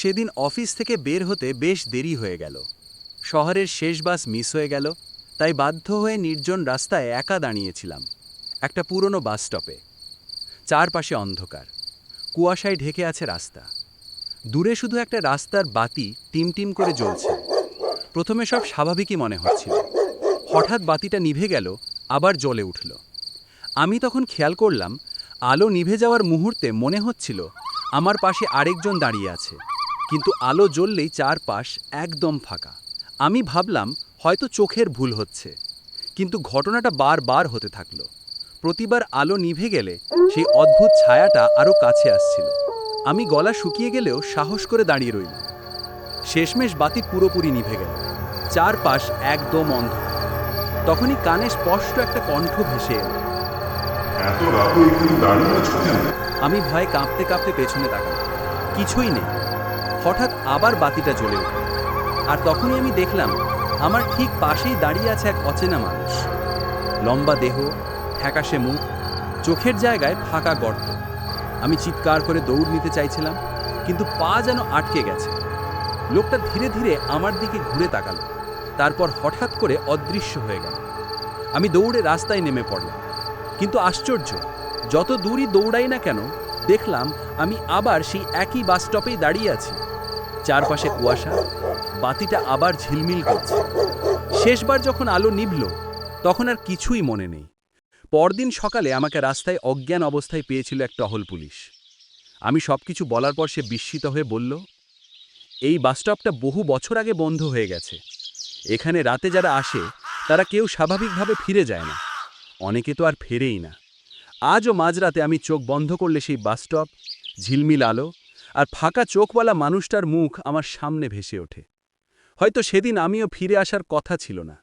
সেদিন অফিস থেকে বের হতে বেশ দেরি হয়ে গেল। শহরের শেষ বাস মিস হয়ে গেল, তাই বাধ্য হয়ে নির্জন রাস্তায় একা দাঁড়িয়েছিলাম একটা পুরনো বাস স্টপে। চারপাশে অন্ধকার, কুয়াশায় ঢেকে আছে রাস্তা। দূরে শুধু একটা রাস্তার বাতি টিমটিম করে জ্বলছে। প্রথমে সব স্বাভাবিকই মনে হচ্ছিল, হঠাৎ বাতিটা নিভে গেল, আবার জ্বলে উঠল। আমি তখন খেয়াল করলাম, আলো নিভে যাওয়ার মুহূর্তে মনে হচ্ছিল আমার পাশে আরেকজন দাঁড়িয়ে আছে, কিন্তু আলো জ্বললেই চারপাশ একদম ফাঁকা। আমি ভাবলাম হয়তো চোখের ভুল হচ্ছে, কিন্তু ঘটনাটা বারবার হতে থাকলো। প্রতিবার আলো নিভে গেলে সেই অদ্ভুত ছায়াটা আরও কাছে আসছিল। আমি গলা শুকিয়ে গেলেও সাহস করে দাঁড়িয়ে রইলাম। শেষমেশ বাতি পুরোপুরি নিভে গেল, চারপাশ একদম অন্ধকার। তখনই কানে স্পষ্ট একটা কণ্ঠ ভেসে এলো। এত রাতে এখানে দাঁড়িয়ে আছো কেন? আমি ভয়ে কাঁপতে কাঁপতে পেছনে তাকালাম, কিছুই নেই। হঠাৎ আবার বাতিটা জ্বলে উঠল, আর তখনই আমি দেখলাম আমার ঠিক পাশেই দাঁড়িয়ে আছে এক অচেনা মানুষ। লম্বা দেহ, ফ্যাকাশে মুখ, চোখের জায়গায় ফাঁকা গর্ত। আমি চিৎকার করে দৌড় নিতে চাইছিলাম, কিন্তু পা যেন আটকে গেছে। লোকটা ধীরে ধীরে আমার দিকে ঘুরে তাকালো, তারপর হঠাৎ করে অদৃশ্য হয়ে গেল। আমি দৌড়ে রাস্তায় নেমে পড়লাম, কিন্তু আশ্চর্য, যত দূরই দৌড়াই না কেন দেখলাম আমি আবার সেই একই বাস স্টপেই দাঁড়িয়ে আছি। চারপাশে কুয়াশা, বাতিটা আবার ঝিলমিল করছে। শেষবার যখন আলো নিভল তখন আর কিছুই মনে নেই। পরদিন সকালে আমাকে রাস্তায় অজ্ঞান অবস্থায় পেয়েছিল এক টহল পুলিশ। আমি সবকিছু বলার পর সে বিস্মিত হয়ে বলল, এই বাসস্টপটা বহু বছর আগে বন্ধ হয়ে গেছে। এখানে রাতে যারা আসে তারা কেউ স্বাভাবিকভাবে ফিরে যায় না, অনেকে তো আর ফেরেই না। আজও মাঝরাতে আমি চোখ বন্ধ করলে সেই বাসস্টপ, ঝিলমিল আলো আর ফাঁকা চোখওয়ালা মানুষটার মুখ আমার সামনে ভেসে ওঠে। হয়তো সেদিন আমিও ফিরে আসার কথা ছিল না।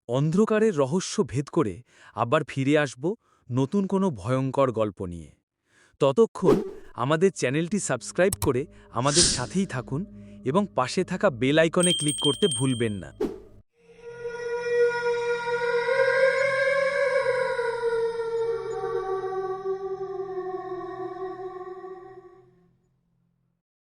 অন্ধকারের রহস্য ভেদ করে আবার ফিরে আসব নতুন কোনো ভয়ঙ্কর গল্প নিয়ে। ততক্ষণ আমাদের চ্যানেলটি সাবস্ক্রাইব করে আমাদের সাথেই থাকুন এবং পাশে থাকা বেল আইকনে ক্লিক করতে ভুলবেন না।